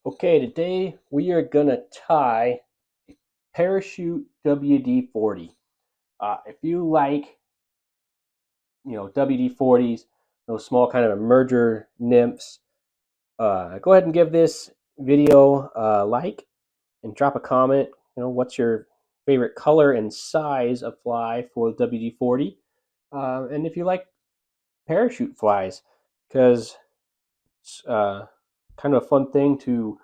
Okay, today we are gonna tie a parachute WD-40. If you like, WD-40s, those small kind of merger nymphs, go ahead and give this video a like and drop a comment. What's your favorite color and size of fly for the WD-40? And if you like parachute flies, because it's kind of a fun thing to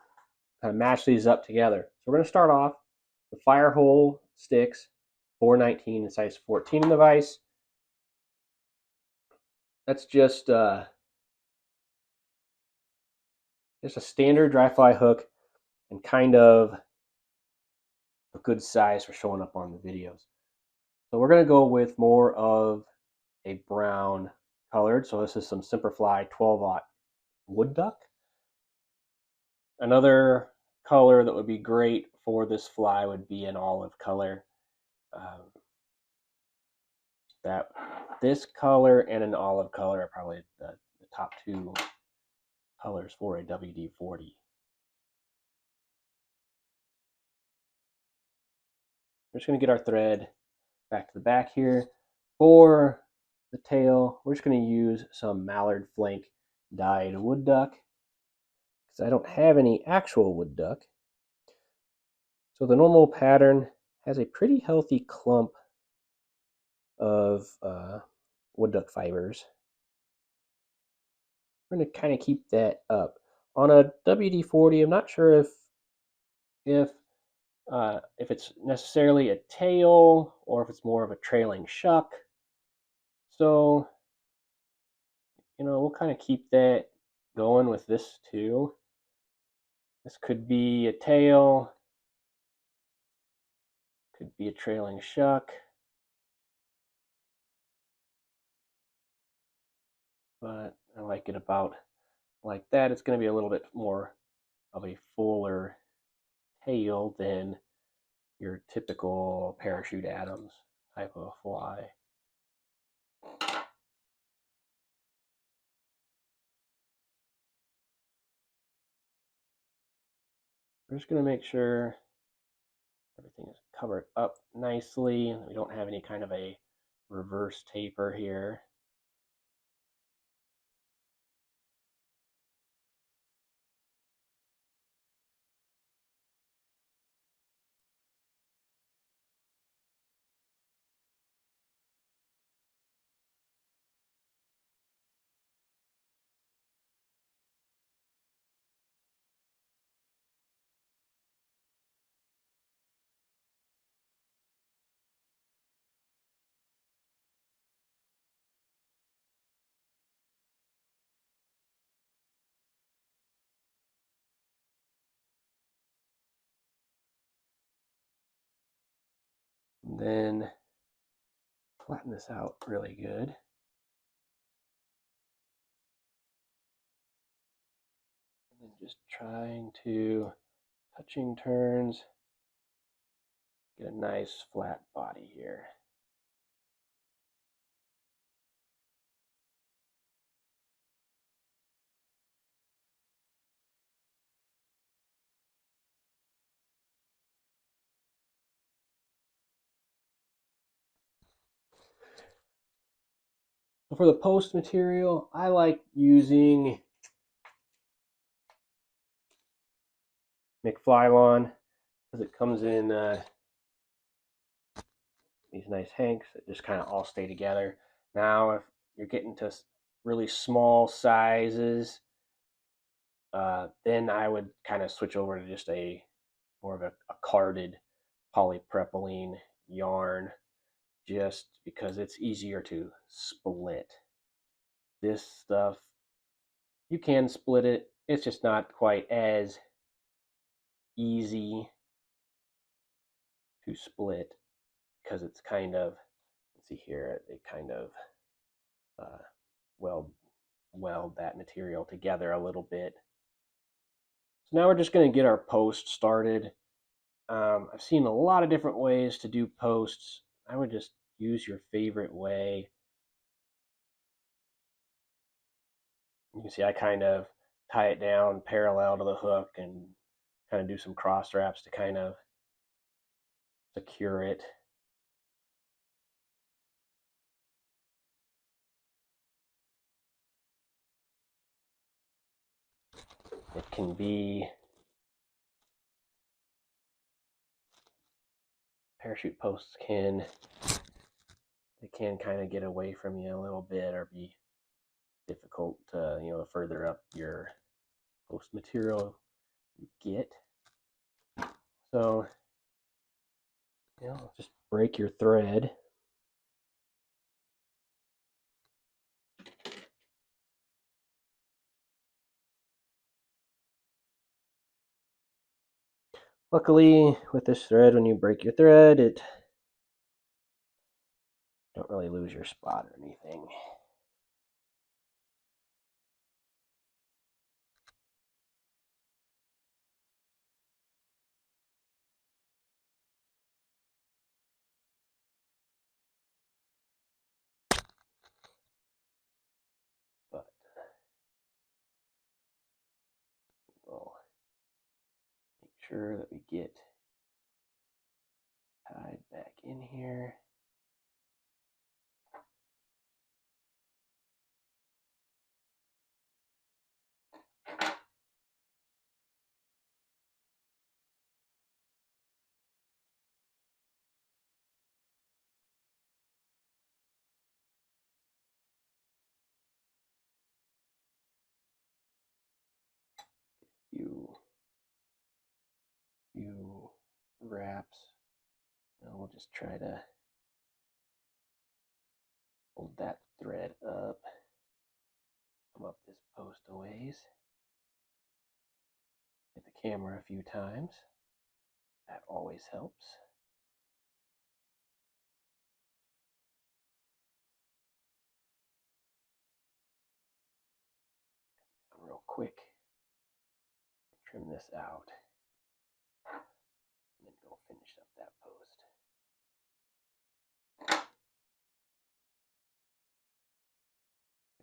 kind of mash these up together. So we're going to start off the Firehole Sticks 419 and size 14 in the vise. That's just a standard dry fly hook and kind of a good size for showing up on the videos. So we're going to go with more of a brown colored. So this is some Semperfli 12-aught wood duck. Another color that would be great for this fly would be an olive color. That this color and an olive color are probably the top two colors for a WD-40. We're just going to get our thread back to the back here. For the tail, we're just going to use some Mallard flank dyed wood duck because I don't have any actual wood duck. So the normal pattern has a pretty healthy clump of wood duck fibers. We're going to kind of keep that up. On a WD-40, I'm not sure if it's necessarily a tail or if it's more of a trailing shuck. So, we'll kind of keep that going with this too. This could be a tail, could be a trailing shuck. But I like it about like that. It's going to be a little bit more of a fuller tail than your typical parachute Adams type of fly. We're just going to make sure everything is covered up nicely and we don't have any kind of a reverse taper here. And then flatten this out really good. And then just trying to touching turns, get a nice flat body here. For the post material, I like using McFlylon because it comes in these nice hanks that just kind of all stay together. Now, if you're getting to really small sizes, then I would kind of switch over to just more of a carded polypropylene yarn, just because it's easier to split. This stuff, you can split it, it's just not quite as easy to split because it's kind of, let's see here, they kind of weld that material together a little bit. So now we're just going to get our post started. I've seen a lot of different ways to do posts. I would just use your favorite way. You can see I kind of tie it down parallel to the hook and kind of do some cross wraps to kind of secure it. It can be, parachute posts can kind of get away from you a little bit or be difficult to, the further up your post material you get. So, just break your thread. Luckily, with this thread, when you break your thread, it don't really lose your spot or anything. But we'll make sure that we get tied back in here. Few wraps. And we'll just try to hold that thread up. Come up this post a ways. Hit the camera a few times. That always helps. Real quick, trim this out, and then go finish up that post.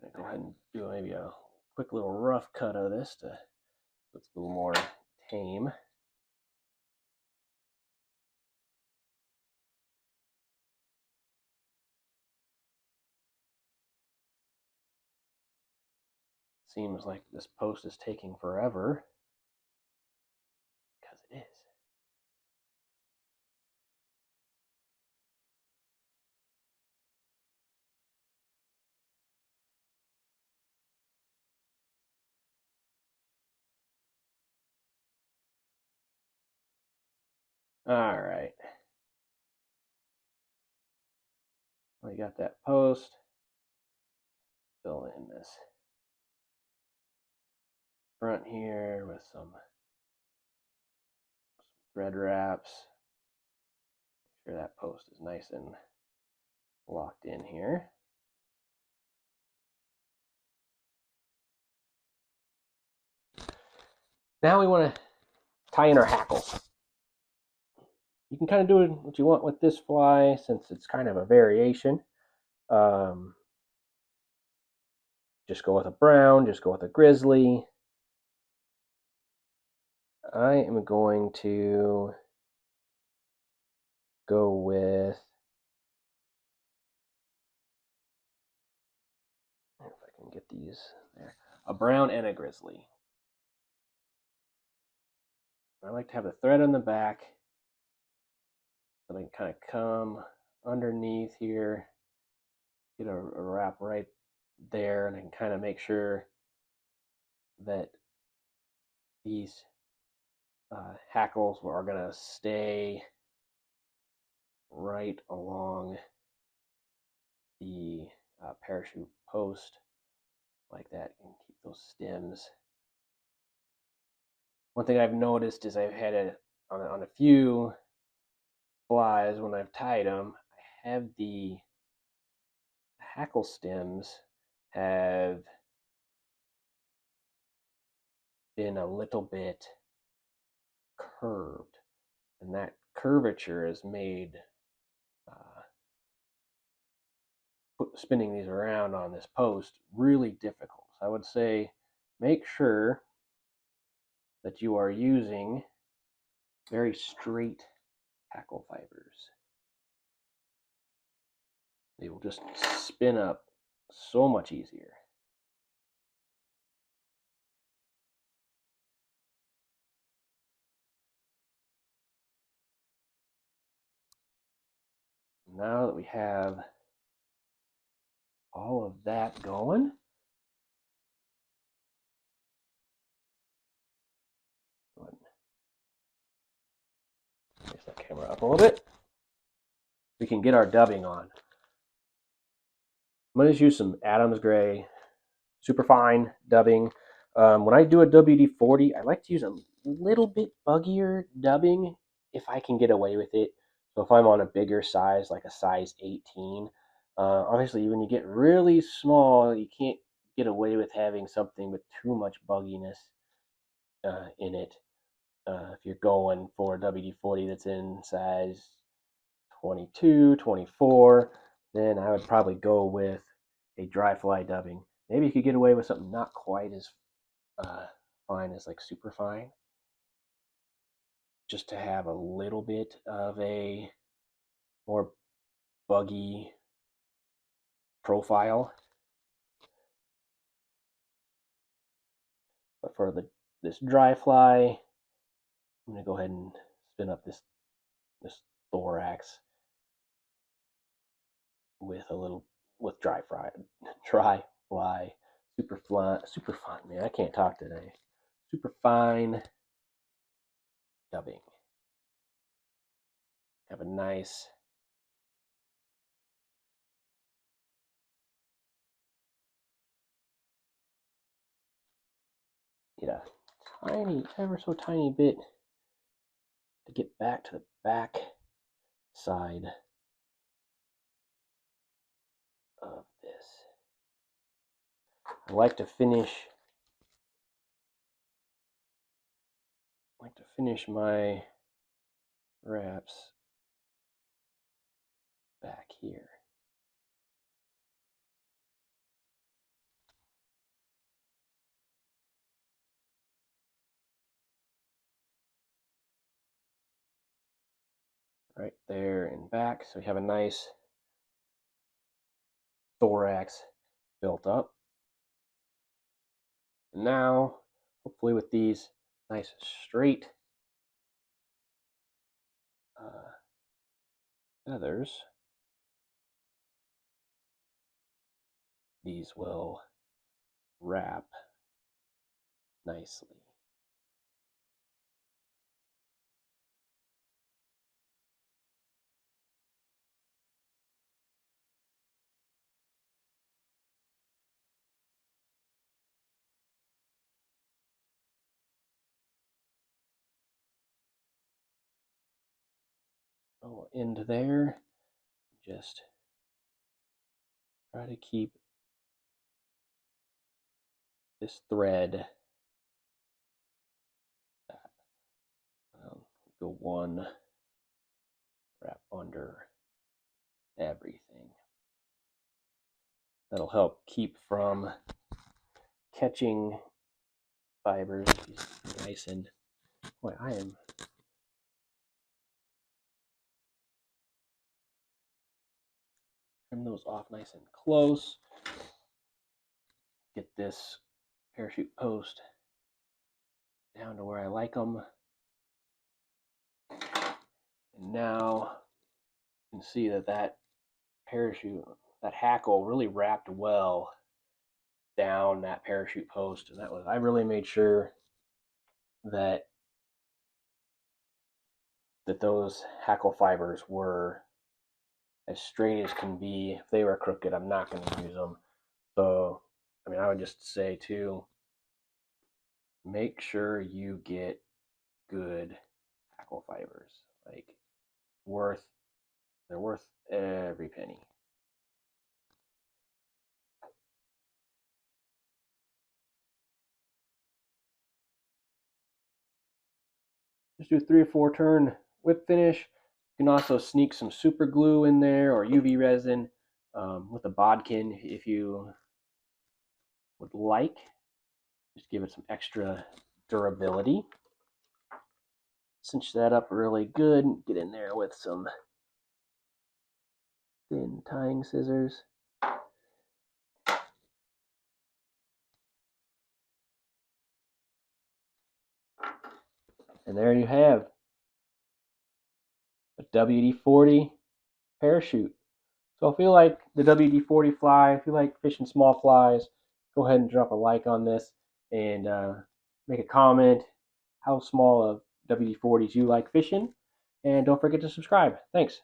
I'm gonna go ahead and do maybe a quick little rough cut of this so it's a little more tame. Seems like this post is taking forever, because it is. All right. We got that post. Fill in this front here with some thread wraps. Make sure that post is nice and locked in here. Now we want to tie in our hackles. You can kind of do what you want with this fly since it's kind of a variation. Just go with a brown, just go with a Grizzly. I am going to go with, if I can get these there, a brown and a Grizzly. I like to have the thread on the back so I can kind of come underneath here, get a wrap right there, and I can kind of make sure that these hackles are going to stay right along the parachute post like that, and keep those stems. One thing I've noticed is I've had it on a few flies when I've tied them, I have the hackle stems have been a little bit curved, and that curvature has made spinning these around on this post really difficult. So I would say make sure that you are using very straight hackle fibers. They will just spin up so much easier. Now that we have all of that going, raise that camera up a little bit, we can get our dubbing on. I'm going to use some Adams Gray super fine dubbing. When I do a WD-40, I like to use a little bit buggier dubbing if I can get away with it. So if I'm on a bigger size, like a size 18, obviously when you get really small, you can't get away with having something with too much bugginess in it. If you're going for a WD-40 that's in size 22, 24, then I would probably go with a dry fly dubbing. Maybe you could get away with something not quite as fine as like super fine, just to have a little bit of a more buggy profile. But for this dry fly, I'm gonna go ahead and spin up this Thorax with dry fly, super fine. Man, I can't talk today. Super fine dubbing. Have a nice tiny, ever so tiny bit to get back to the back side of this. I like to finish my wraps back here. Right there and back, so we have a nice thorax built up. And now, hopefully with these nice straight feathers, these will wrap nicely. I'll end there. Just try to keep this thread. Go one wrap under everything. That'll help keep from catching fibers nice and boy, I am trim those off nice and close. Get this parachute post down to where I like them. And now you can see that parachute, that hackle really wrapped well down that parachute post. And I really made sure that those hackle fibers were as straight as can be. If they were crooked, I'm not going to use them. So, I mean, I would just say too, make sure you get good hackle fibers. Like, they're worth every penny. Just do 3 or 4 turn whip finish. You can also sneak some super glue in there or UV resin with a bodkin if you would like. Just give it some extra durability. Cinch that up really good. Get in there with some thin tying scissors. And there you have a WD-40 parachute. So if you like the WD-40 fly, if you like fishing small flies, go ahead and drop a like on this and make a comment how small of WD-40s you like fishing. And don't forget to subscribe. Thanks.